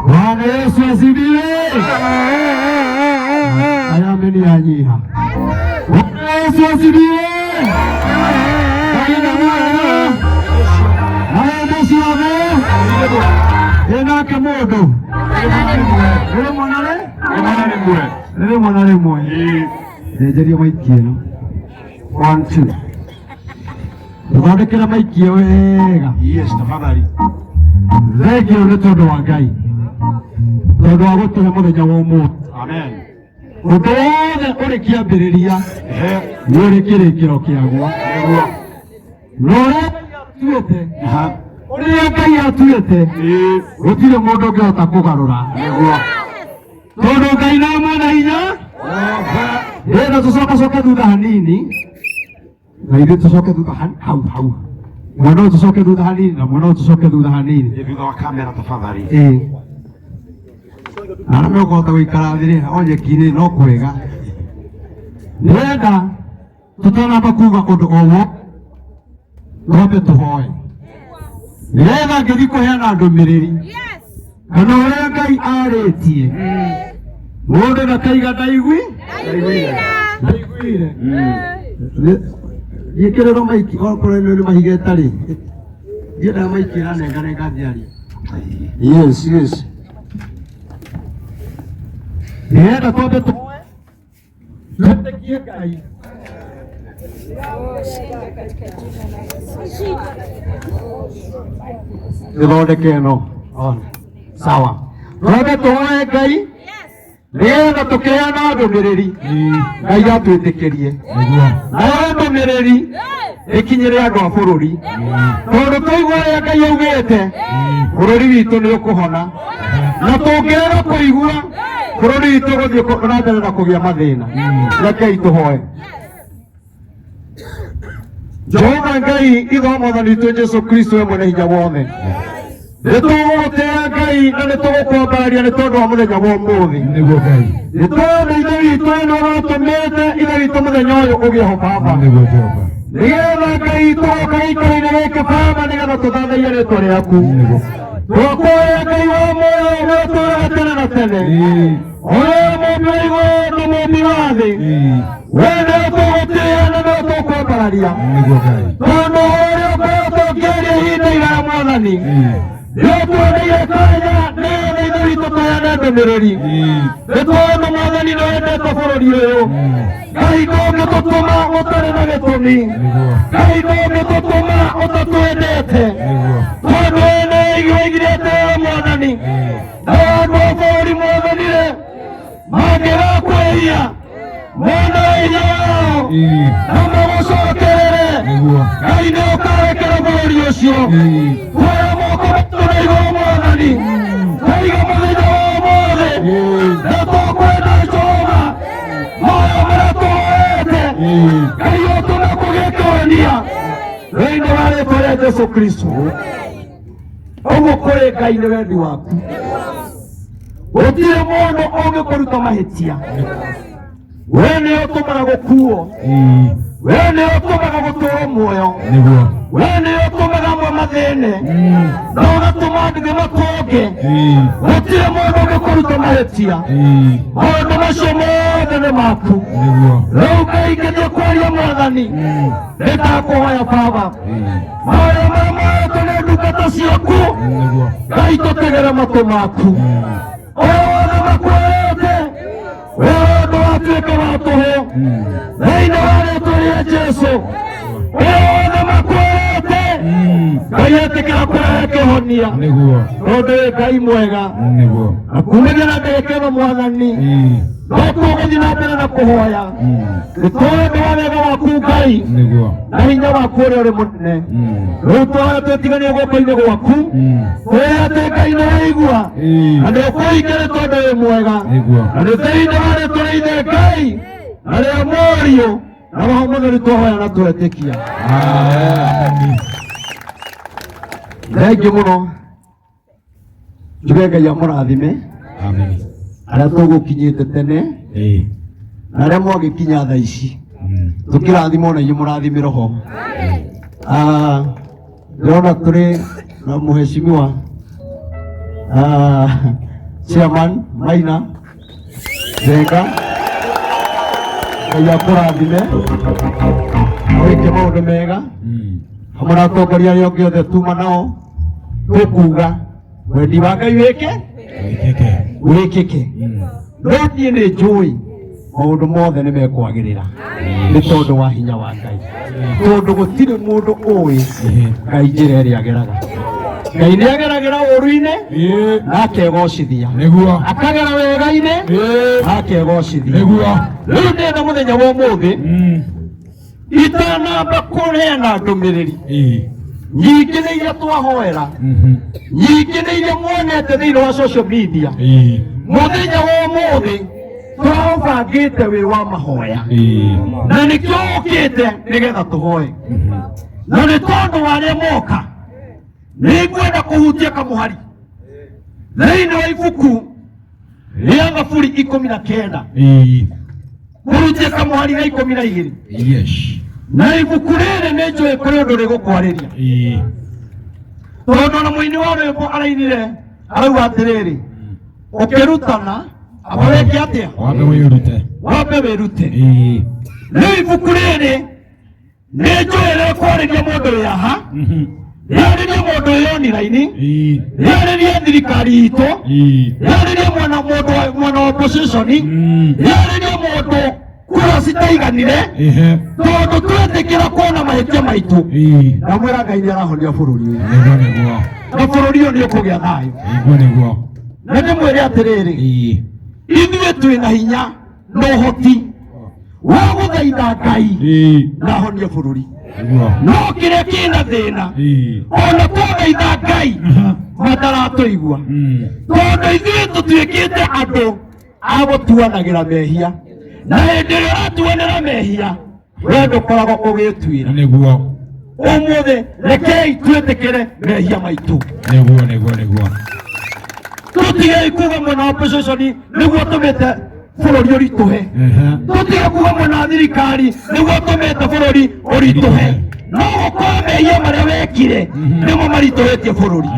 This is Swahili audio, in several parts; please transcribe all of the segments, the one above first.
Bwana Yesu asifiwe. Aya amenianyiha. Bwana Yesu asifiwe. Aya Yesu ave. Ena kemodo. Ele mwanale? Ele mwanale mwe. Ndejeria maikie no. 1 2. Tuthondekera maikie wega. Yes, tafadhali. Thengio nĩ tondũ wa Ngai, tondũ wa gũtũhe mũthenya wa ũmũthĩ. Amen. Ũndũ wothe ũrĩ kĩambĩrĩria nĩ ũrĩ kĩrĩkĩro kĩaguo. Na ũrĩa Ngai atuĩte, ũrĩa Ngai atuĩte, gũtirĩ mũndũ ũngĩhota kũgarũra. Tondũ Ngai nĩ mwena hinya. Ndĩrenda tũcoke thutha hanini, na ithuĩ tũcoke thutha hau. Mwana tusoke thutha hanini na mwana tusoke thutha hanini. Thutha wa kamera tafadhali. Arame ũkahota gũikara thĩ rĩ onye-inĩ no kwega. Ndĩrenda tũtanamba kuga ũndũ o wothe twambe tũhoe. Nĩgetha ngĩthiĩ kũheana ndũmĩrĩri kana ũrĩa Ngai arĩtie mũndũ ndakaiga ndaiguire. Yekero maiki okorwo nĩ mahiga tarĩ ndienda maiki ranenga ndiaria. Yes. Ndienda twambe tũhoe twĩtĩkie Ngai. Thondeke no sawa twambe tũhoe Ngai nĩgetha tũkĩheana ndũmĩrĩri Ngai atwĩtĩkĩrie nayo ndũmĩrĩri ĩkinyĩre andũ a bũrũri tondũ tũigua ũrĩa Ngai augĩte bũrũri witũ nĩ ũkũhona na tũngĩrega kũigua bũrũri witũ ũgũthiĩ na mbere na kũgĩa mathĩna. Rekei tũhoe. Jehova Ngai ithuĩ Mwathani witũ Jesũ Kristo we mwene hinya wothe, nĩtũgũgũtĩĩa Ngai na nĩtũgũkwambararia nĩ tondũ wa mũthenya wa ũmũthĩ. Nĩguo Ngai nĩtũĩ ithe witũ ĩno ũratũmĩte ithe witũ mũthenya ũyũ ũgĩe ho Baba, nĩgetha Ngai tũgoka gĩikaro-inĩ gĩkĩ Baba nĩgetha tũthathaiye rĩĩtwa rĩaku. Tũkũũria Ngai wa muoyo ũrĩa ũtũũraga tene na tene, ũrĩa mũmbi wa igũrũ na mũmbi wa thĩ, we nĩwe tũgũtĩĩa na nĩwe tũkwambararia tondũ ũrĩa ũkoretwo ũkĩaria ihinda iraya Mwathani nĩũtuoneire kanya nĩgetha ithe witũ tũheane ndũmĩrĩri. Nĩtũrona Mwathani nĩwendete bũrũri ũyũ. Ngai ndũngĩtũtũma ũtarĩ na gĩtũmi, Ngai ndũngĩtũtũma ũtatwendete tondũ we nĩwaigĩrĩte Mwathani na andũ a bũrũri Mwathani-rĩ mangĩgakwĩhia mwena wa hinya wao na magũcokerere Ngai nĩũkarekera bũrũri ũcio. Twoya moko maitũ na igũrũ Mwathani twaiga mũthenya wa ũmũthĩ na tũkwenda Jehova moyo marĩa tũhoete Ngai ũtũme kũgĩe kĩhonia thĩinĩ wa rĩĩtwa rĩa Jesũ Kristo. Ũguo kũrĩ Ngai nĩ wendi waku, gũtirĩ mũndũ ũngĩkũruta mahĩtia. We nĩ ũtũmaga gũkuo, we nĩ ũtũmaga gũtũũrwo muoyo, we nĩ ũtũmaga amwe mathĩne na ũgatũma ndigĩ matonge. Gũtirĩ mũndũ ũngĩkũruta mahĩtia, maũndũ macio mothe nĩ maku. Rĩu Ngai ngĩthiĩ kwaria Mwathani nĩndakũhoya Baba, maũndũ marĩa moetwo nĩ ndungata ciaku Ngai tũtegere matũ maku. Othe makuoete we wothe watuĩke wa tũhũ thĩinĩ wa rĩĩtwa rĩa Jesũ. We wothe makuoete Ngai etĩkĩra kũrehe kĩhonia tondũ wĩ Ngai mwega. Na kumĩrĩra ndagĩka ĩno Mwathani no tũgũthiĩ na mbere na kũhoya. Nĩtũĩ nĩ wa wega waku Ngai na hinya waku ũrĩa ũrĩ mũnene. Rĩu tũhoya twĩtiganie guoko-inĩ gwaku, twĩre atĩ Ngai nĩwaigua na nĩũkũringĩra tondũ wĩ mwega. Na nĩ thĩinĩ wa rĩĩtwa rĩa Ithe Ngai na rĩa Mũriũ na Roho Mũtheru twahoya na twetĩkia. Thengiũ mũno. Njuge Ngai amũrathime arĩa tũgũkinyĩte tene na arĩa mwagĩkinya thaa ici tũkĩrathimwo na inyuĩ mũrathimĩrwo ho. Ndĩrona tũrĩ na mũheshimiwa Chairman Maina Zenga ya kurathime wike maundu mega hamwe na atongoria arĩa angĩ othe tuma nao tukuga wendi wa Ngai wĩkĩke no niĩ nĩ njũĩ maũndũ mothe nĩ mekwagĩrĩra nĩ tondũ wa hinya wa Ngai tondũ gũtirĩ mũndũ ũĩ Ngai njĩra ĩrĩa ageraga Ngai nĩ ageragĩra ũũru-inĩ na akegocithia akagera wega-inĩ na akegocithia rĩu ndĩna mũthenya wa ũmũthĩ itanamba kũheana ndũmĩrĩri nyingĩ nĩ iria twahoera nyingĩ nĩ iria muonete thĩinĩ wa social media mũthenya wa ũmũthĩ tũbangĩte wĩ wa mahoya na nĩkĩo ũkĩte nĩgetha tũhoe na nĩ tondũ wa arĩa moka nĩngwenda kũhutia kamũhari thĩinĩ wa ibuku rĩa Thaburi 19 kũhutia kamũhari ga 12 na ibuku rĩrĩ nĩ njũĩ kũrĩ ũndũ rĩgũkwarĩria tondũ na mũini wa rwĩmbo arainire arauga atĩrĩrĩ ũkĩrutana aba wĩke atĩa wambe wĩrute rĩu ibuku rĩrĩ nĩ njũĩ rĩkwarĩria mũndũ wĩ haha rĩarĩrie mũndũ wĩyonira-inĩ rĩarĩrie thirikari itũ rĩarĩrie mwena wa opposition rĩarĩrie mũndũ kura citaiganire tondũ twetĩkĩra kuona mahĩtia maitũ na mwĩra Ngai nĩ arahonia bũrũri ũyũ na bũrũri ũyũ nĩ ũkũgĩa thayũ na ndĩmwĩre atĩrĩrĩ ithuĩ twĩna hinya na ũhoti wa gũthaitha Ngai na ahonie bũrũri no kĩrĩa kĩna thĩna ona twathaitha Ngai mataratũigua tondũ ithuĩ tũtuĩkĩte andũ a gũtuanagĩra mehia na hĩndĩ ĩrĩa ũratuanĩra mehia we ndũkoragwo ũgĩtuĩra ũmũthĩ rekei twĩtĩkĩre mehia maitũ tũtige kuga mwena wa opposition nĩguo tũmĩte bũrũri ũritũhe tũtige kuga mwena wa thirikari nĩguo tũmĩte bũrũri ũritũhe no gũkorwo mehia marĩa wekire nĩmo maritũhĩtie bũrũri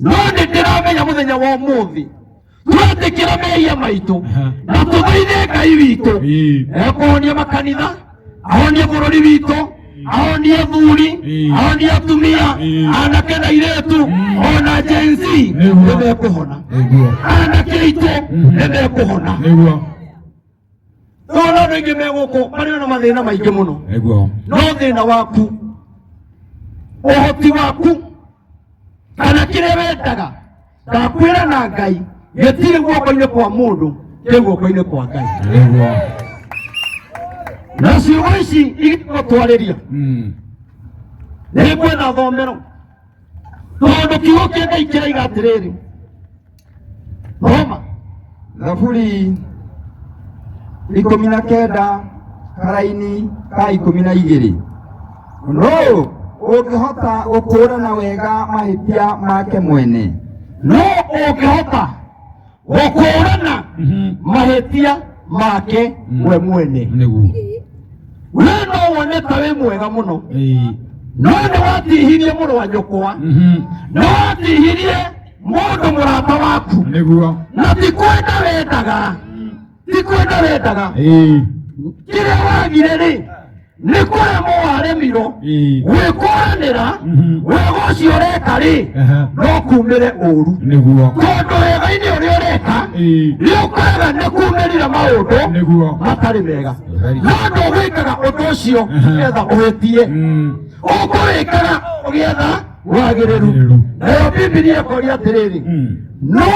no nĩ ndĩramenya mũthenya wa ũmũthĩ twetĩkĩra mehia maitũ na tũthaithe Ngai witũ ekũhonia makanitha ahonie bũrũri witũ ahonie athuri ahonie atumia anake na airĩtu ona Gen Z nĩmekũhona anake aitũ nĩmekũhona ona andũ aingĩ megũkũ marĩ na mathĩna maingĩ mũno no thĩna waku ũhoti waku kana kĩrĩa wendaga ndakwĩra na Ngai gĩtirĩ guoko-inĩ kwa mũndũ kĩ guoko-inĩ kwa Ngai na ciugo ici igũtwarĩria nĩ ngwenda thomero tondũ kiugo kĩa Ngai kĩraiga atĩrĩrĩ thoma Thaburi 19 karaini ka 12 no ũngĩhota gũkũũrana wega mahĩtia make mwene no ũngĩhota gũkũũrana mahĩtia make we mwene we no wone ta wĩ mwega mũno no nĩ watihirie mũrũ wa nyũkwa no watihirie mũndũ mũrata waku na tikwenda wendaga kĩrĩa wagire rĩ nĩ kũremwo waremirwo gwĩkũranĩra wega ũcio ũreka rĩ no kumĩre ũru tondũ wega-inĩ ũrĩa ũreka nĩ ũkoraga nĩ kumĩrire maũndũ matarĩ mega no ndũgwĩkaga ũndũ ũcio nĩgetha ũhĩtie ũkũwĩkaga ũgĩetha wagĩrĩru nayo Bibilia ĩkoria atĩrĩrĩ no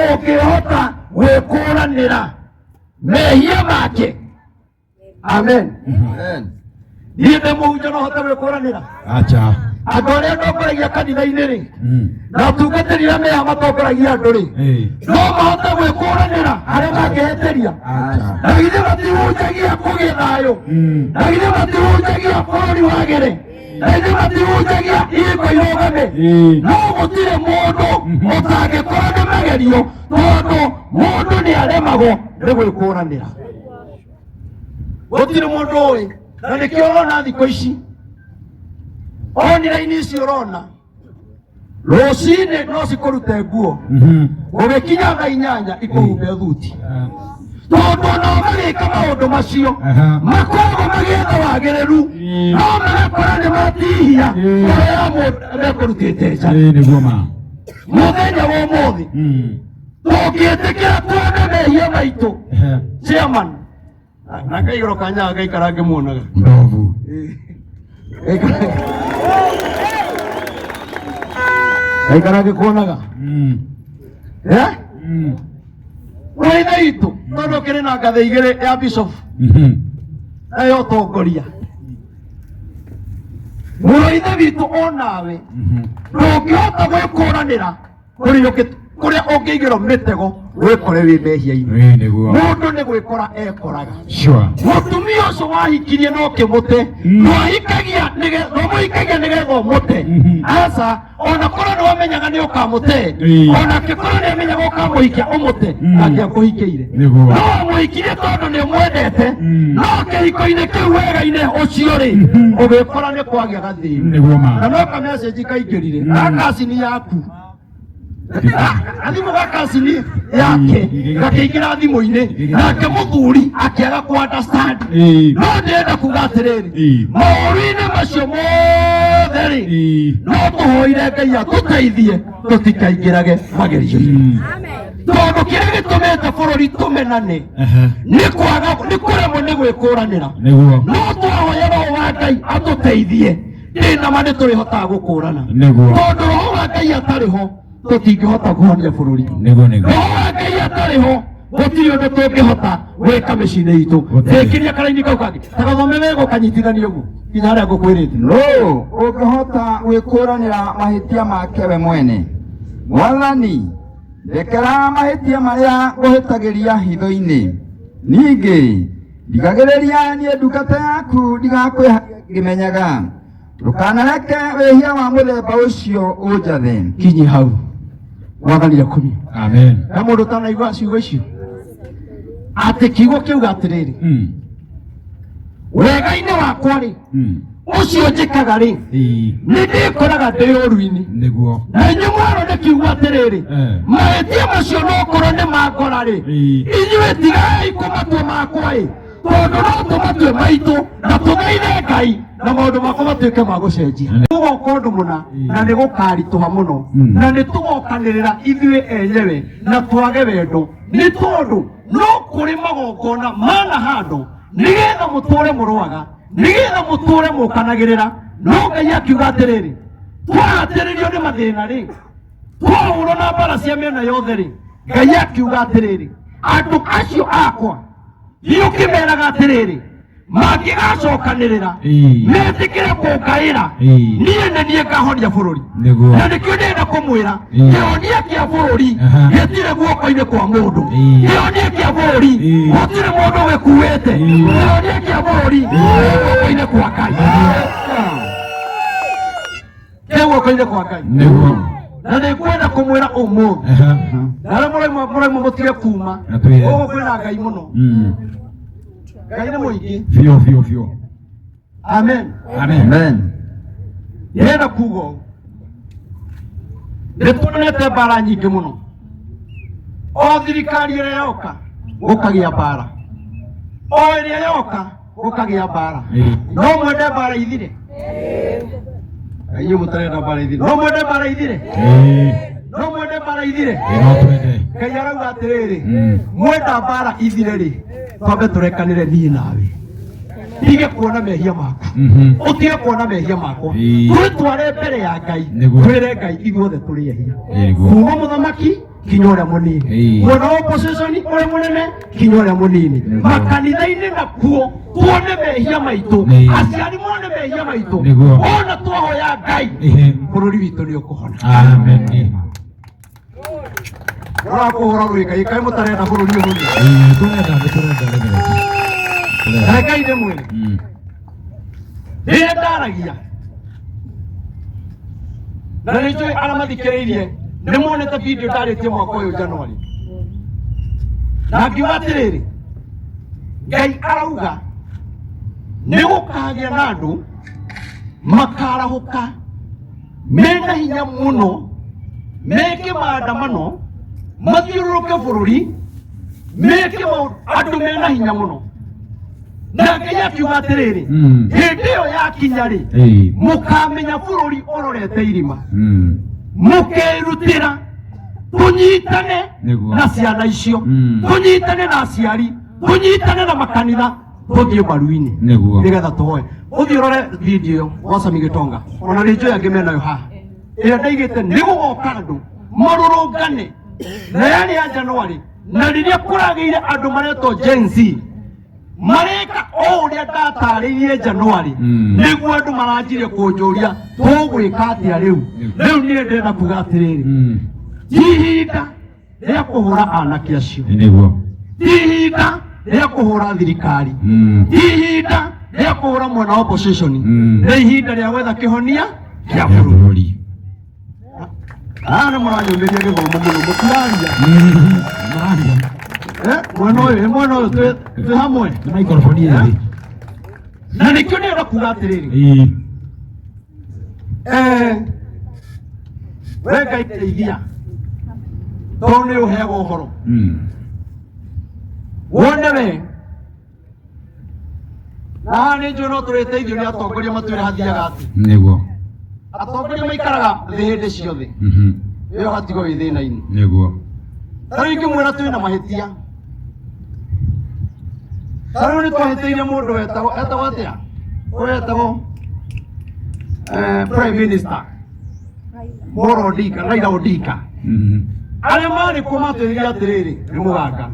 ũngĩhota gwĩkũranĩra mehia make amen niĩ ndĩ mũhunjia no hote gwĩkũranĩra andũ arĩa ndongoragia kanitha-inĩ rĩ na atungatĩri arĩa meha matongoragia andũ rĩ no mahote gwĩkũranĩra arĩa mangĩhĩtĩria na githĩ matihunjagia kũgĩa thayũ na githĩ matihunjagia bũrũri wagĩre na githĩ matihunjagia ihingo irũgame no gũtirĩ mũndũ ũtangĩkorwo nĩ magerio tondũ mũndũ nĩ aremagwo nĩ gwĩkũranĩra gũtirĩ mũndũ ũĩ na nĩkĩo ũrona thikũ ici onira-inĩ ici ũrona rũcinĩ no cikũrute nguo ũgĩkinyaga inyanya ikũhumbe thuti tondũ no magĩka maũndũ macio makoragwo magĩetha wagĩrĩru no magakora nĩ matihia ũrĩa ya mũndũ mekũrutĩte nja mũthenya wa ũmũthĩ tũngĩĩtĩkĩra tuone mehia maitũ chairman na kaigũrũ kanyaga gaikara ngĩmuonaga ndovu gaikara ngĩkuonaga Mũraitha witũ tondũ kĩrĩ na ngathĩ igĩrĩ ya bishop nayo ũtongoria mũraitha witũ onawe ndũngĩhota gwĩkũranĩra kũrĩa ũngĩigĩrwo mĩtego wĩkore wĩ mehia-inĩ mũndũ nĩ gwĩkora ekoraga mũtumia ũcio wahikirie no kĩmũte ndwahikagia nĩgetha ũmũte aca ona korwo nĩ wamenyaga nĩ ũkamũte ona angĩkorwo nĩ amenyaga ũkamũhikia ũmũte angĩakũhikĩire no mũhikirie tondũ nĩ mwendete no kĩhiko-inĩ kĩu wega-inĩ ũcio rĩ ũgĩkora nĩ kwagĩa gathĩna na no kamecĩnji kaingĩrire gakacini yaku athimũ gakacini yake gakĩingĩra thimũ-inĩ nake mũthuri akĩaga ku understand no ndĩrenda kuga atĩrĩrĩ maũru-inĩ macio mothe rĩ no tũhoire Ngai atũteithie tũtikaingĩrage magerio-inĩ tondũ kĩrĩa gĩtũmĩte bũrũri tũmenane nĩ kũremwo nĩ gwĩkũranĩra no twahoya Roho wa Ngai atũteithie ndĩnama nĩ tũrĩhotaga gũkũrana tondũ Roho wa Ngai atarĩ ho tũtingĩhota kũhonia bũrũri Roho wa Ngai atarĩ ho gũtirĩ ũndũ tũngĩhota gwĩka mĩciĩ-inĩ itũ ĩkĩria karaini kau kangĩ ta gathome wega ũkanyitithania ũguo nginya harĩa ngũkwĩrĩte no ũngĩhota gwĩkũranĩra mahĩtia make we mwene Mwathani ndekera mahĩtia marĩa ngũhĩtagĩria hitho-inĩ ningĩ ndigagĩrĩria niĩ ndungata yaku ndigakwĩmenyaga ndũkanareke wĩhia wa mũthemba ũcio ũnjathe kinyi hau Mwathani akũmie amen na mũndũ ũtanaigua ciugo icio atĩ kiugo kiuga atĩrĩrĩ wega-inĩ wakwa rĩ ũcio njĩkaga rĩ nĩ ndĩkoraga ndĩ ũru-inĩ na inyuĩ mwarwo nĩ kiugo atĩrĩrĩ mahĩtia macio no korwo nĩ mangora rĩ inyuĩ tigai kũmatua makwa ĩ tondũ no tũmatue maitũ na tũthaithe Ngai na maũndũ makwa matuĩke ma gũcenjia tũgoka ũndũ mũna na nĩ gũkaritũha mũno na nĩ tũgokanĩrĩra ithuĩ enyewe na twage wendo nĩ tondũ no kũrĩ magongona mana handũ nĩgetha mũtũre mũrũaga nĩgetha mũtũre mũkanagĩrĩra no Ngai akiuga atĩrĩrĩ twahatĩrĩrio nĩ mathĩna rĩ twahũrwo na mbara cia mĩena yothe rĩ Ngai akiuga atĩrĩrĩ andũ acio akwa ndiũkĩmeraga atĩrĩrĩ mangĩgacokanĩrĩra metĩkĩre kũngaĩra niĩ nĩ niĩ ngahonia bũrũri na nĩkĩo ndĩrenda kũmwĩra kĩhonia kĩa bũrũri gĩtirĩ guoko-inĩ kwa mũndũ kĩhonia kĩa bũrũri gũtirĩ mũndũ gĩkuĩte kĩhonia kĩa bũrũri guoko-inĩ kwa Ngai kĩ guoko-inĩ kwa Ngai na nĩ kwenda kũmwĩra ũmũthĩ na arĩa mũraima mũtige kuma ũguo kwĩna Ngai mũno Ngai nĩ mũingĩ biũ amen ndĩrenda kuga ũguo nĩ tuonete mbara nyingĩ mũno o thirikari ĩrĩa yoka gũkagĩa mbara o ĩrĩa yoka gũkagĩa mbara no mwende mbara ithire inyuĩ mũtarenda mbara ithire no mwende mbara ithire no mwende mbara ithire Ngai arauga atĩrĩrĩ mwenda mbara ithire rĩ twambe tũrekanĩre niĩ nawe ndige kuona mehia maku ũtige kuona mehia makwa twĩtware mbere ya Ngai twĩre Ngai ithuothe tũrĩ ehia kuma mũthamaki kinya ũrĩa mũnini mwena wa opposition ũrĩa mũnene kinya ũrĩa mũnini makanitha-inĩ nakuo tuone mehia maitũ aciari mone mehia maitũ ona twahoya Ngai bũrũri witũ nĩ ũkũhona amen ũrakũhũra rwĩkai kaĩ mũtarenda bũrũri ũyũ tũrenda Ngai nĩ mwĩre rĩrĩa ndaragia na nĩ njũĩ arĩa mathikĩrĩirie nĩ monete video ndarĩtie mwaka ũyũ Januari na ngiuga atĩrĩrĩ Ngai arauga nĩ gũkagĩa na andũ makarahũka mena hinya mũno meke maandamano mathiũrũrũke bũrũri meke andũ mena hinya mũno na Ngai akiuga atĩrĩrĩ hĩndĩ ĩyo yakinya-rĩ mũkamenya bũrũri ũrorete irima mũkerutĩra tunyitane na ciana icio tunyitane na aciari tunyitane na makanitha tuthie mbaru-inĩ nĩgetha tũhoe ũthie ũrore video ĩyo wa Sami Gitonga ona nĩ njoya ngĩmena nayo haha ĩrĩa ndaigĩte nĩ gũgoka andũ marũrũngane na yarĩ ya Januari na rĩrĩa kũragĩire andũ maretwo Gen Z mareka o ũrĩa ndatarĩirie Januari nĩguo andũ maranjire kũnjũria tũgwĩka atĩa rĩu niĩ ndĩrenda kuga atĩrĩrĩ ihinda rĩa kũhũra anake acio ihinda rĩa kũhũra thirikari ihinda rĩa kũhũra mwena opposition nĩ ihinda rĩa gwetha kĩhonia kĩa bũrũri nĩ mũranyũmĩria gĩthomo mũno mũtiraria mwena ũyũ twĩ hamwe na nĩkĩo ndĩrenda kuga atĩrĩrĩ we Ngai teithia tondũ nĩ ũheagwo ũhoro wone we na nĩ njũĩ no tũrĩteithio nĩ atongoria matwĩre hathiaga atĩ nĩguo atongoria maikaraga thĩ hĩndĩ ciothe ĩyo gatigo wĩ thĩna-inĩ nĩguo tarĩu ingĩmwĩra twĩna mahĩtia tarĩu nĩ twahĩtĩire mũndũ etagwo atĩa wetagwo Prime Minister Raila Odinga arĩa marĩ kuo matwĩrire atĩrĩrĩ nĩ mũganga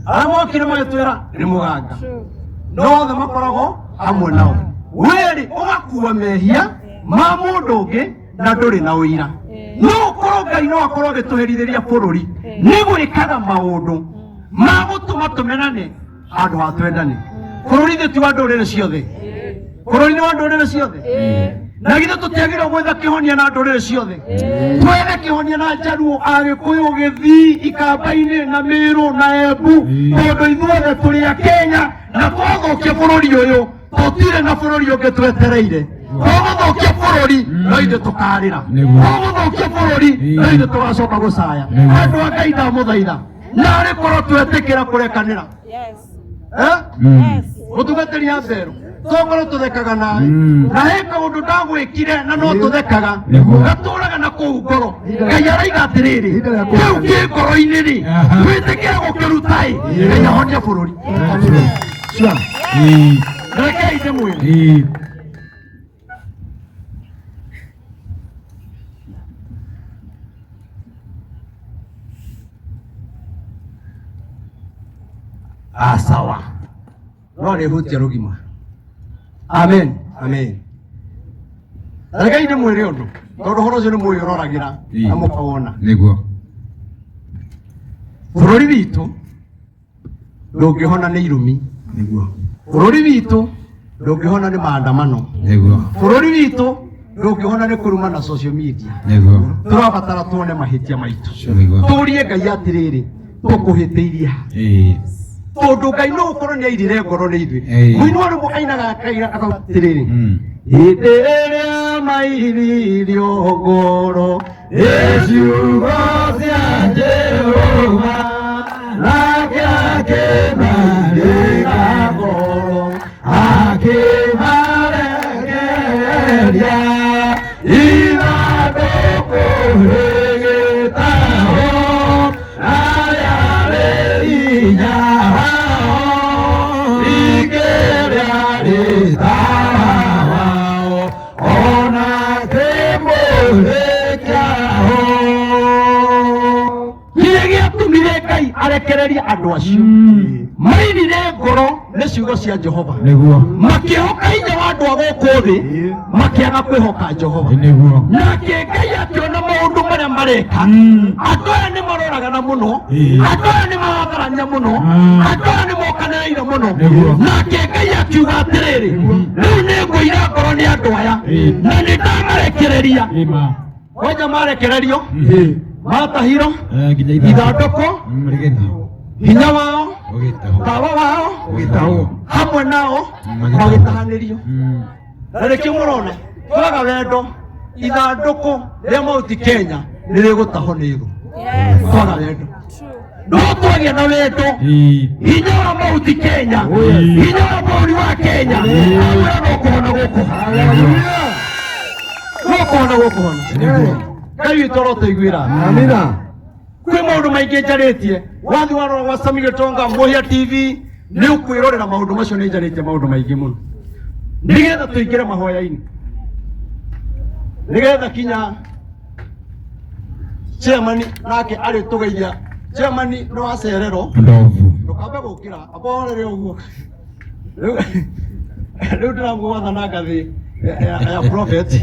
arĩa mokire magĩtwĩra nĩ mũganga no othe makoragwo hamwe nao wĩrĩ ũgakua mehia ma mũndũ ũngĩ na ndũrĩ na ũira no ũkorwo Ngai no akorwo agĩtũherithĩria bũrũri nĩ gwĩkaga maũndũ ma gũtũma tũmenane handũ ha twendane bũrũri thĩ ti wa ndũrĩrĩ ciothe bũrũri nĩ wa ndũrĩrĩ ciothe na githĩ tũtiagĩrĩirwo gwetha kĩhonia na ndũrĩrĩ ciothe twethe kĩhonia na Njaruo Agĩkũyũ Gĩthii Ikamba-inĩ na Mĩrũ na Embu tondũ ithuothe tũrĩ a Kenya na twathũkia bũrũri ũyũ tũtirĩ na bũrũri ũngĩ twetereire twagũthũkia bũrũri no ithuĩ tũkarĩra twagũthũkia bũrũri no ithuĩ tũgacoka gũcaya andũ a Ngai ndamũthaitha narĩ korwo twetĩkĩra kũrekanĩra mũtungatĩri Abel tũkorwo tũthekaga nawe na he kaũndũ ndagwĩkire na no tũthekaga gatũraga na kũu ngoro Ngai araiga atĩrĩrĩ kĩu kĩ ngoro-inĩ-rĩ twĩtĩkĩre gũkĩruta-ĩ Ngai ahonie bũrũri rekei ndĩmwĩre sawa no nĩ hutia rũgima amen amen rekei ndĩmwĩre ũndũ tondũ ũhoro ũcio nĩ mũĩ ũroragĩra na mũkawona nĩguo bũrũri witũ ndũngĩhona nĩ irumi nĩguo bũrũri witũ ndũngĩhona nĩ maandamano nĩguo bũrũri witũ ndũngĩhona nĩ kũruma na social media nĩguo tũrabatara tuone mahĩtia maitũ tũrie Ngai atĩrĩrĩ tũkũhĩtĩirie tondũ Ngai no ũkorwo nĩ airire ngoro nĩ ithuĩ mũini wa rũmũ ainaga atĩrĩrĩ hĩndĩ ĩrĩa mairirio ngoro ciugo cia Jehova nake akĩmarĩra ngoro akĩmarekereria ithandũkũ rĩgĩtahwo arĩa rĩ hinya arekereria andũ acio mairire ngoro nĩ ciugo cia Jehova nĩguo makĩhoka hinya wa andũ a gũkũ thĩ makĩaga kwĩhoka Jehova nĩguo nake Ngai akĩona maũndũ marĩa mareka andũ aya nĩ maroragana mũno andũ aya nĩ maratharania mũno andũ aya nĩ mokanĩrĩire mũno nake Ngai akiuga atĩrĩrĩ rĩu nĩ ngũira ngoro nĩ andũ aya na nĩ ndamarekereria wanja marekererio matahiro ithandũkũ hinya wao tawa wao hamwe nao magĩtahanĩrio na nĩkĩo mũrona twaga wendo ithandũkũ rĩa Mount Kenya nirigutaho nigo kwaga wendo no twagia na wendo hinya wa mauti Kenya hinya wa bũrũri wa Kenya no kuhona gũkũ no kuhona gũkũ Ngai witũ arotũiguĩra amina kwĩ maũndũ maingĩ njarĩtie wathi warora gwa Sami Gĩtonga Mũhia TV nĩ ũkwĩrorera maũndũ macio nĩ njarĩtie maũndũ maingĩ mũno nĩgetha tũingĩre mahoya-inĩ nĩgetha kinya chairman nake arĩ tũgeithia chairman no acererwo ndũkambe gũkĩra aborere ũguo rĩu ndĩramũgwatha na ngathĩ ya prophet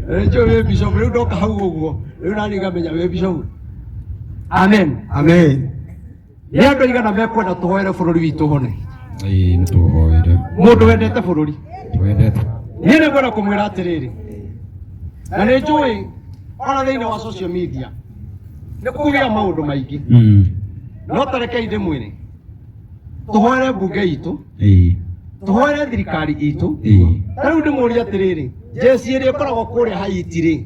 Rĩu wĩ bishop rĩu ndoka hau ũguo rĩu nani ngamenya wĩ bishop amen amen nĩ andũ aigana mekwenda tũhoere bũrũri witũ hone nĩ tũhoere mũndũ wendete bũrũri twendete niĩ nĩ ngwenda kũmwĩra atĩrĩrĩ na nĩ njũĩ ona thĩinĩ wa social media nĩ kũgĩa maũndũ maingĩ no tarekei ndĩmwĩre tũhoere mbunge itũ tũhoere thirikari itũ rĩu ndĩmũũrie atĩrĩrĩ jeci ĩrĩa ĩkoragwo kũrĩa Haiti-rĩ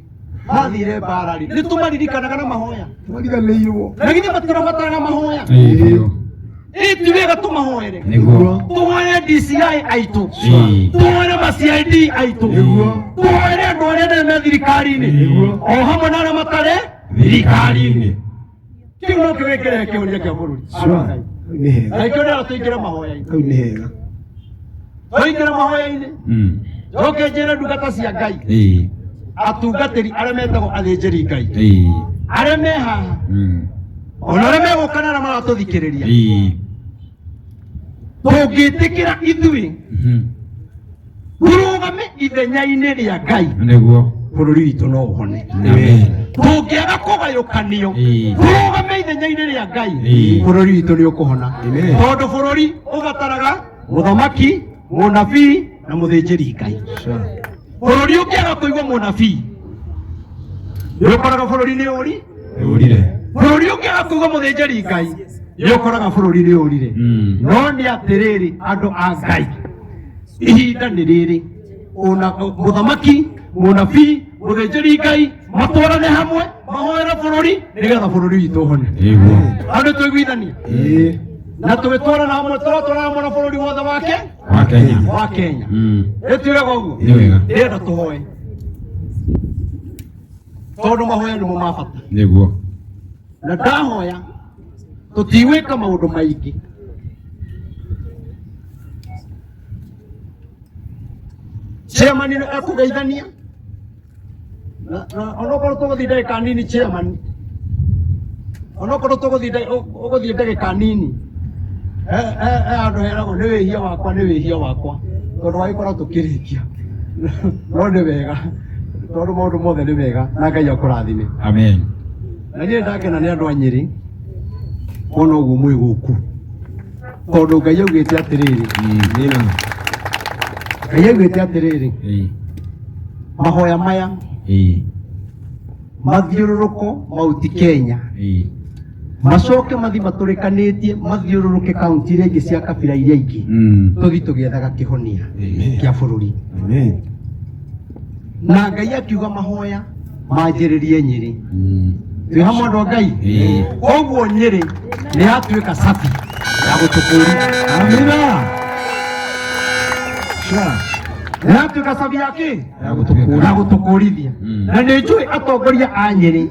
mathire mbara-rĩ nĩ tũmaririkanaga na mahoya tũmariganĩirwo na githĩ matirabataraga mahoya ti wega tũmahoere tũhoere DCI aitũ tũhoere ma-CID aitũ tũhoere andũ arĩa me thirikari-inĩ o hamwe na arĩa matarĩ thirikari-inĩ kĩu no kĩwĩkĩre kĩũria kĩa bũrũri na kĩo nĩara tũingĩre mahoya-inĩ tũingĩre mahoya-inĩ njoke njĩre ndungata cia Ngai atungatĩri arĩa metagwo athĩnjĩri Ngai arĩa me haha ona arĩa megũka na arĩa maratũthikĩrĩria tũngĩtĩkĩra ithuĩ tũrũgame ithenya-inĩ rĩa Ngai nĩguo bũrũri witũ no ũhone tũngĩaga kũgayũkanio tũrũgame ithenya-inĩ rĩa Ngai bũrũri witũ nĩ ũkũhona tondũ bũrũri ũbataraga mũthamaki mũnabii na mũthĩnjĩri Ngai bũrũri ũngĩaga kũigua mũnabii nĩ ũkoraga bũrũri nĩ ũrire bũrũri ũngĩaga kũigua mũthĩnjĩri Ngai nĩ ũkoraga bũrũri nĩ ũrire no nĩ atĩrĩrĩ andũ a Ngai ihinda nĩ rĩrĩ ona mũthamaki mũnabii mũthĩnjĩri Ngai matwarane hamwe mahoere bũrũri nĩgetha bũrũri witũ ũhone andũ tũiguithanie na tũgĩtwarana hamwe tũratwarana hamwe na bũrũri wothe wa Kenya ĩtuĩraga ũguo ndĩrenda tũhoe tondũ mahoya nĩmo ma bata nĩguo na ndahoya tũtigwĩka maũndũ maingĩ chairman ekũgeithania onokorwo tũgũthiĩ ndagĩka nini chairman onokorwo tũgũthiĩ ndagĩka nini andũ heragwo nĩ wĩhia wakwa tondũ wagĩkora tũkĩrĩkia no nĩ wega tondũ maũndũ mothe nĩ wega na Ngai akũrathime amen na niĩ ndakena nĩ andũ a Nyĩrĩ kuona ũguo mwĩ gũkũ tondũ Ngai augĩte atĩrĩrĩ Ngai augĩte atĩrĩrĩ mahoya maya mathiũrũrũko mauti Kenya macoke mathi matũrĩkanĩtie mathiũrũrũke kaunti iria ingĩ cia kabira iria ingĩ tũthi tũgĩethaga kĩhonia kĩa bũrũri na Ngai akiuga mahoya manjĩrĩrie Nyĩrĩ twĩ hamwe andũ a Ngai koguo Nyĩrĩ nĩ yatuĩka sabi ya gũtũkũria amina nĩ yatuĩka sabi yake ya gũtũkũrithia na nĩ njũĩ atongoria a Nyĩrĩ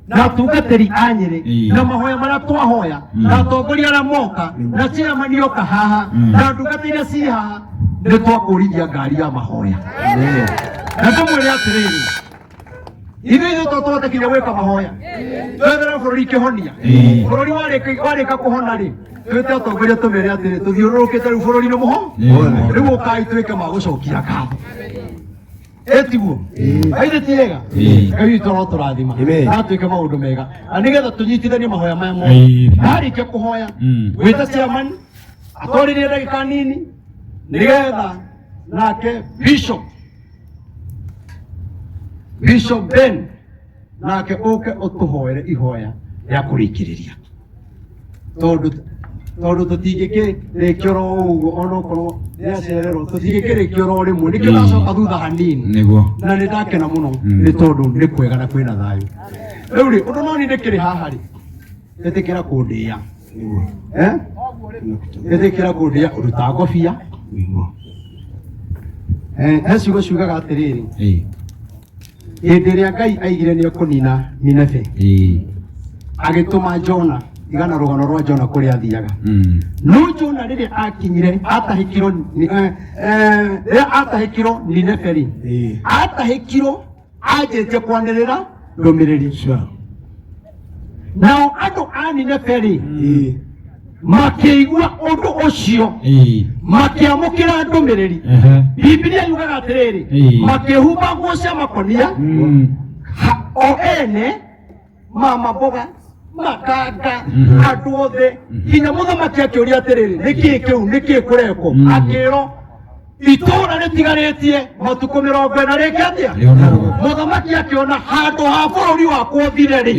na atungatĩri a Nyĩrĩ na mahoya marĩa twahoya na atongoria arĩa moka na chairman yoka haha na ndungata iria ci haha nĩ twakũrithia ngari ya mahoya na ndĩmwĩre atĩrĩrĩ ithuĩ tũtũhote kinya gwĩka mahoya twethere bũrũri kĩhonia bũrũri warĩka kũhona-rĩ twĩte atongoria tũmere atĩrĩ tũthiũrũrũkĩte rĩu bũrũri nĩ mũho rĩu ũkai tuĩke magũcokia ngatho etiguo aithĩ ti wega Ngai witũ arotũrathima na tuĩke maũndũ mega na nĩgetha tũnyitithanie mahoya maya mothe narĩkia kũhoya gwĩta chairman atwarĩrie ndagĩka nini nĩgetha nake Bishop Ben nake ũke ũtũhoere ihoya rĩa kũrĩkĩrĩria tondũ tondu tutingikirikio ro uguo ona okorwo niacererwo tutingikirikio ro rimwe nikio ndacoka thutha hanini niguo na ni ndakena muno ni tondu ni kwega na kwina thayu riu ri undu no ni ndikiri haha ri etikira kundia etikira kundia uruta ngobia ciugo ciugaga atiriri hindi iria Ngai aigire ni ekunina Nineve agituma Jona igana rugano rwa Jona kuria athiaga no Jona riria akinyire atahikiro Nineve ri atahikiro anjĩtie kwanĩrĩra ndũmĩrĩri nao andũ a Nineve ri makĩigua ũndũ ũcio makĩamũkĩra ndũmĩrĩri Biblia yugaga atĩrĩrĩ makĩhumba nguo cia makonia o ene mama mboga makanga andũ othe nginya mũthamaki akĩũria atĩrĩrĩ nĩkĩĩ kĩu nĩkĩĩ kũrekwo akĩrwo itũra rĩtigarĩtie matukũ 40 rĩngĩ atĩa mũthamaki akĩona handũ ha bũrũri wakwa ũthire rĩ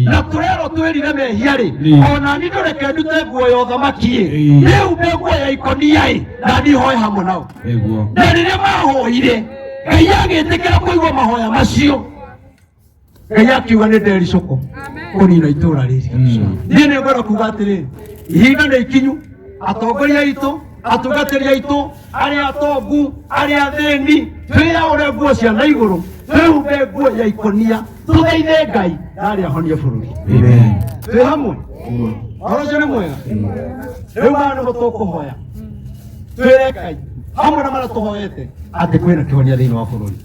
na tũrerwo twĩrire mehia rĩ ona niĩ ndũreke ndute nguo ya ũthamaki rĩu mbĩ nguo ya ikonia na niĩ hoe hamwe nao na rĩrĩa mahoire Ngai agĩtĩkĩra kũigua mahoya macio Ngai akiuga nĩ ndericũkũ kũnina itũra rĩrĩ niĩ nĩ ngwenda kuuga atĩrĩrĩ ihinda nĩ ikinyu atongoria aitũ atungatĩri aitũ arĩa atongu arĩa athĩni twĩyaũre nguo cia na igũrũ twĩhumbe nguo ya ikonia tũthaithe Ngai narĩ ahonie bũrũri twĩ hamwe ũhoro ũcio nĩ mwega rĩu maya nĩmo tũkũhoya twĩre Ngai hamwe na marĩa tũhoete atĩ kwĩna kĩhonia thĩinĩ wa bũrũri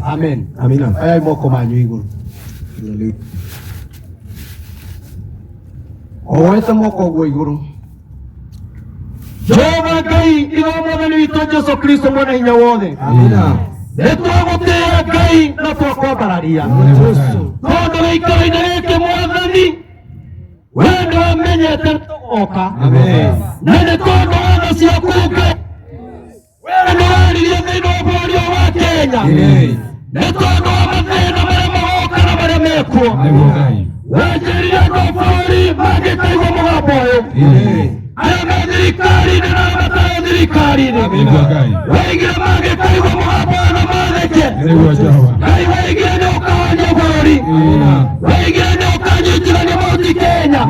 amen oyai moko manyu igũrũ oete moko ũguo igũrũ Jehova Ngai iwe mwathani witũ Jesu Kristo mwene hinya wothe nĩtwagũtĩĩa Ngai na twakwambararia tondũ gĩikaro-inĩ gĩkĩ mwathani we nĩwamenyete nĩtũgoka na nĩ tondũ wa tha ciaku Ngai we nĩwaririe thĩinĩ wa bũrũri wa Kenya nĩ tondũ wa mathĩna marĩa magoka na marĩa mekuo wenjĩrire andũ a bũrũri mangĩkaigua mũgambo ũyũ arĩa me thirikari-inĩ na arĩa matarĩ thirikari-inĩ waigire mangĩkaigua mũgambo na matheke Ngai waigire nĩ ũkahonia bũrũri waigire nĩ ũkanyitithania Mount Kenya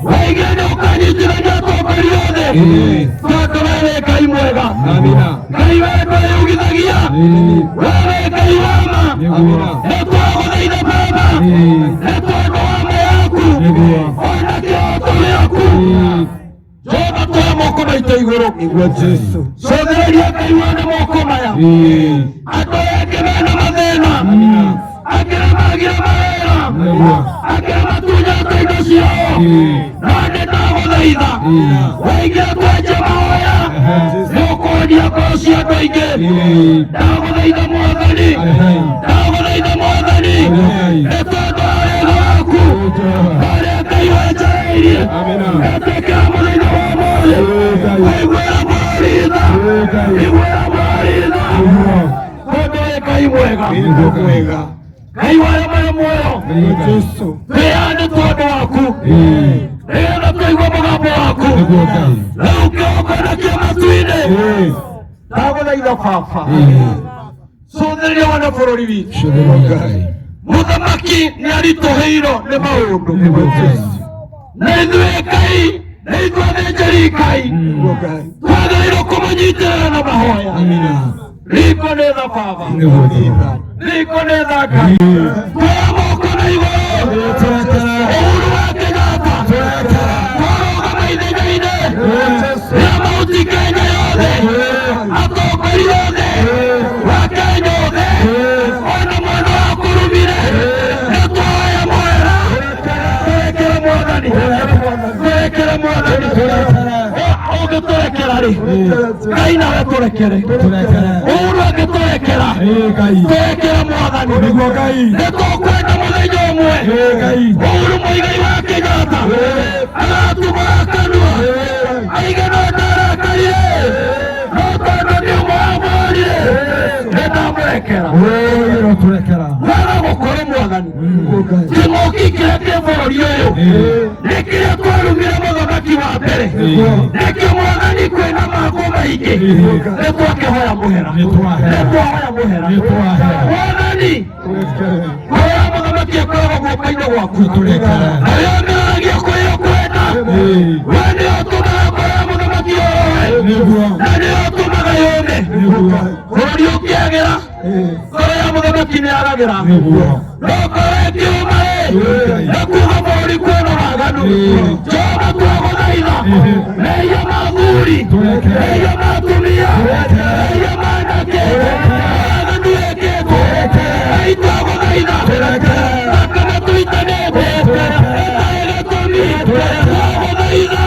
waigire nĩ ũkanyitithania atongoria othe tondũ we wĩ Ngai mwega Ngai we ndwĩyugithagia we wĩ Ngai wa ma nĩtwagũthaitha Baba nĩ tondũ wa ma yaku ona kĩhoto gĩaku Jehova twoya moko maitũ igũrũ cothereria Ngai wone moko maya andũ angĩ mena mathĩna angĩ magire mawĩra angĩ matunyĩte indo ciao na nĩ ndagũthaitha waigire twenje mahoya nĩ ũkũhonia ngoro cia andũ aingĩ ndagũthaitha Mwathani nĩ tondũ wa wega waku harĩa Ngai wenjereirie etĩkĩra mũthenya wa ũmũthĩ waiguĩra maritha tondũ wĩ Ngai mwega Ngai wa arĩa marĩ muoyo twĩyane tondũ waku nĩgetha twaigua mũgambo waku rĩu kĩgongona kĩa matu-inĩ ndagũthaitha Baba cũthĩrĩria wone bũrũri witũ mũthamaki nĩ aritũhĩirwo nĩ maũndũ na ithuĩ Ngai nĩ ithuĩ athĩnjĩri Ngai twagĩrĩirwo kũmũnyitĩrĩra na mahoya riko nĩ tha Baba riko nĩ tha Ngai twoya moko na igũrũ ũhuru wa Kenyatta twarũgama ithenya-inĩ rĩa Mount Kenya yothe atongoria othe wa Kenya othe ona mwena wa kũrumire nĩtwoya mwera twekere Mwathani ũngĩtũrekera rĩ Ngai nawe tũrekere ũhuru angĩtũrekera twekere Mwathani nĩtũkwenda mũthenya ũmwe ũhuru mũigai wa Kenyatta agatumũra kanua aige no ndarakarire no tondũ nĩ ũmwe wamũrire nĩndamũrekera wega gũkorwo Mwathani kĩng'ũki kĩrĩa kĩ bũrũri ũyũ nĩ kĩrĩa twarumire mũthamaki mũthamaki wa mbere nĩkĩo Mwathani kwĩna mago maingĩ nĩtwakehoya mũhera Mwathani hoya mũthamaki akoragwo guoko-inĩ gwaku arĩa meragia kwĩyo kwenda we nĩo ũtũmaga kwĩya mũthamaki oe na nĩo ũtũmaga yũme bũrũri ũkĩagĩra ngoro ya mũthamaki nĩaragĩra no ngoro ĩkĩũma na kuga bũrũri kwĩna waganu Jehova twagũthaitha mehia ma athuri mehia ma atumia mehia ma anake waganu ĩkĩtwo Ngai twagũthaitha thakame tũitanĩte ĩtarĩ gĩtũmi twagũthaitha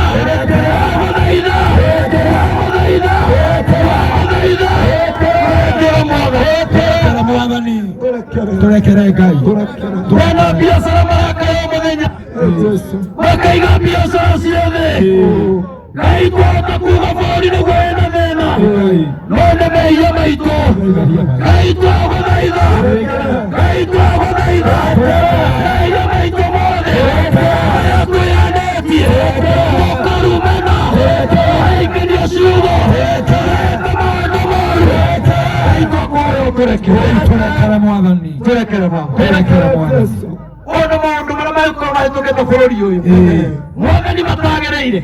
turekere Ngai twana biacara marakayo mũthenya makaiga biacara ciothe Ngai twahota kuga bũrũri nĩguo wĩna thĩna no nĩ mehia maitũ Ngai twagũthaitha mehia maitũ mothe marĩa twĩyanĩtie tũkarumana aingĩria ciugo maũndũ moru Ngai twakũhoya turekere Mwathani ona maũndũ marĩa magĩkorwo mahĩtũkĩte bũrũri ũyũ Mwathani matagĩrĩire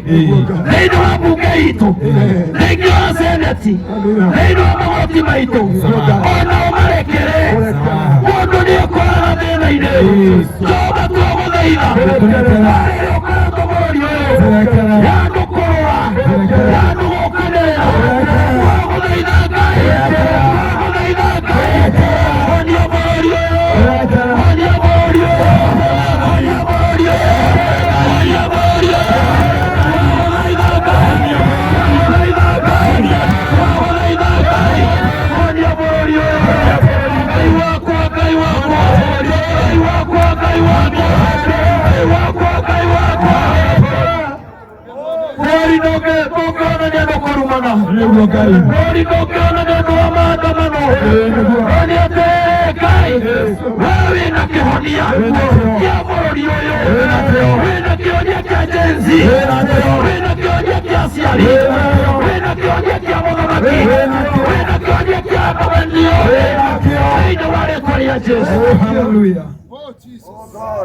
thĩinĩ wa mbunge itũ thĩinĩ wa seneti thĩinĩ wa magoti maitũ ona ũmarekere mũndũ nĩũkoraga thĩna-inĩ Jehova twagũthaitha arĩa ũkoretwo bũrũri ũyũ yandu kũrũa yandu gũkanĩrĩra twagũthaitha Ngai honia bũrũri ũyũ honia bũrũri ũyũ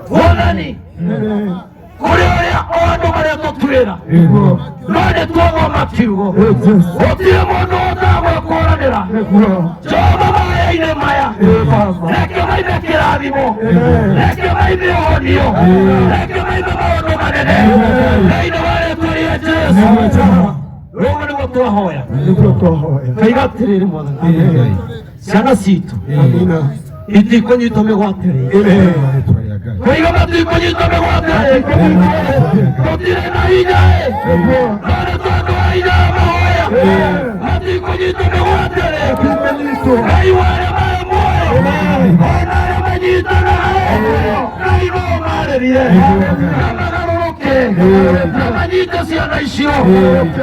Mwathani kũrĩ ũrĩa andũ marĩa tũtuĩra no nĩtwathoma kiugo gũtirĩ mũndũ ũtagwĩkũranĩra Jehova maya-inĩ maya reke maime kĩrathimo reke maime ũhonio reke maime maũndũ manene thĩinĩ wa rĩĩtwa rĩa Jesũ rũmwe nĩguo twahoya Ngai atĩrĩrĩ Mwathani ciana citũ itikũnyitwo mĩgwatĩrĩire Kũiga matikũnyitwo mĩgwatĩrĩire gũtirĩ na hinya no nĩ tondũ wa hinya wa mahoya matikũnyitwo mĩgwatĩrĩire Ngai wa arĩa marĩ muoyo ona arĩa manyitanaga Ngai no ũmarĩrie na magarũrũke na manyite ciana icio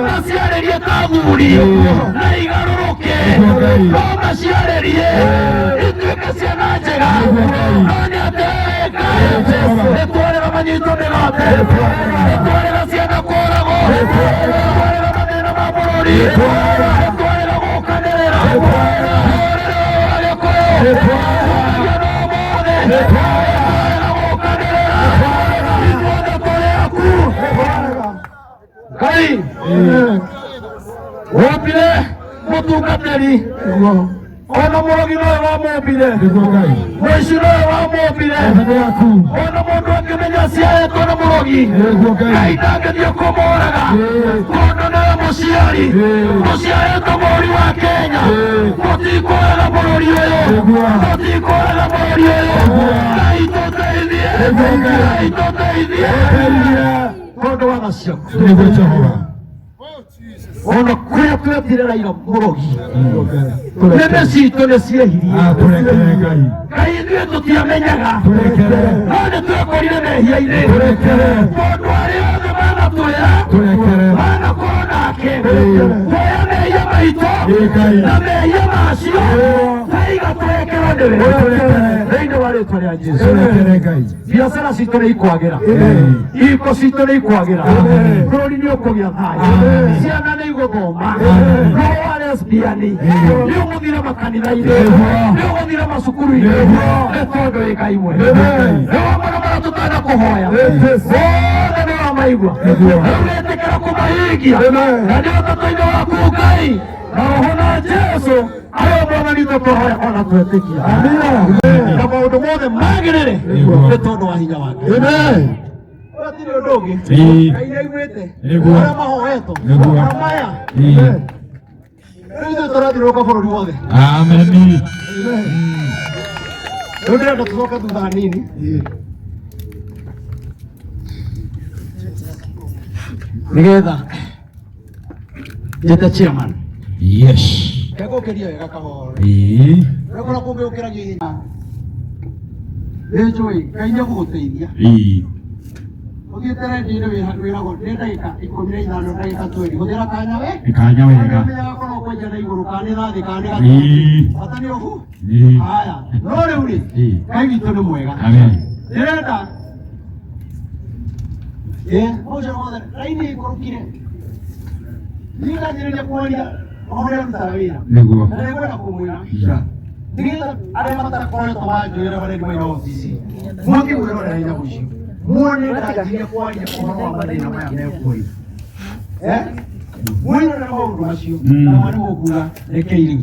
na ciarĩrie ta athuri na igarũrũke no maciarĩrie ituĩke ciana njega no nĩ atĩ nĩtwarĩra manyitwo mĩgate nĩtwarĩra ciana kũragwo nĩtwarĩra mathĩna ma bũrũri nĩtwarĩra gũkanĩrĩra rũrĩrĩ Agĩkũyũ agĩno mothe nĩtwarĩra gũkanĩrĩra ithuothe tũrĩ aku Ngai wombire mũtungatĩri ona mũrogi nowe wamũmbire mũici nowe wamũmbire ona mũndũ angĩmenya aciarĩtwo na mũrogi Ngai ndangĩthiĩ kũmũraga tondũ nĩwe mũciari mũciarĩtwo bũrũri wa Kenya mũtikũraga bũrũri ũyũ mũtikũraga bũrũri ũyũ Ngai tũteithie tondũ wa tha ciaku ona kũrĩa twetire Raila mũrogi nĩme citũ nĩciehirie Ngai ithuĩ tũtiamenyaga no nĩtwekorire mehia-inĩ tondũ arĩa othe manatwĩra manakorwo nake twoya mehia maitũ na mehia macio Ngai gatwekerwo nĩwe thĩinĩ wa rĩtwa rĩa Jesũ. Tũrekere Ngai. Biacara citũ nĩ ikwagĩra, iko citũ nĩ ikwagĩra, bũrũri nĩ ũkũgĩa thayũ, ciana nĩ igũthoma, no wa lesbiani nĩ ũgũthira makanitha-inĩ, nĩ ũgũthira macukuru-inĩ, nĩ tondũ wĩ Ngai mwega. Nĩ wamana marĩa tũtana kũhoya wothe nĩ wamaigua, rĩu nĩtĩkĩra kũmahingia na nĩ ũtata-inĩ waku Ngai na roho na Jesũ ayo Bwana nitũkũhoya ona twĩtĩkia. Na maũndũ mothe magĩrĩre nĩ tondũ wa hinya wake. Gũtirĩ ũndũ ũngĩ Ngai nĩaiguĩte arĩa mahoetwo na maya rĩu ithuĩ tũrathiũrũrũka bũrũri wothe. Ameni. Rĩu ndĩrenda tũcoke thutha hanini nĩgetha njĩte chairman. Yes. Ndegũkĩria wega kahora. Ndekora kũngĩũkĩragio ihenya. Nĩnjũĩ Ngai nĩegũgũteithia. Ũthiĩte rendi-inĩ wĩragwo nĩ ndagĩka 15 ndagĩka 20. Hũthĩra kanya we. Kanya wega. Nĩagakorwo kwenja na igũrũ kana nĩ thĩ kana nĩ gatagatĩ. Bata nĩ ũhu. Haya. No rĩu rĩ Ngai witũ nĩ mwega. Amen. Ndĩrenda ũcio wothe raini ikũrũkire. Nĩnganjĩrĩria kuonia ũrĩa rutaga wĩra. Nĩguo. Na nĩngwenda kũmwĩra nĩgetha arĩa matakoretwo manjũĩra marĩa ndĩmaina ofici mũngĩmwĩrorera hinya mũcio muone ndanjirie kwaria ũhoro wa mathĩna maya mekuoya mwĩrorera maũndũ macio na mwarĩ mũkuga rekei rĩu.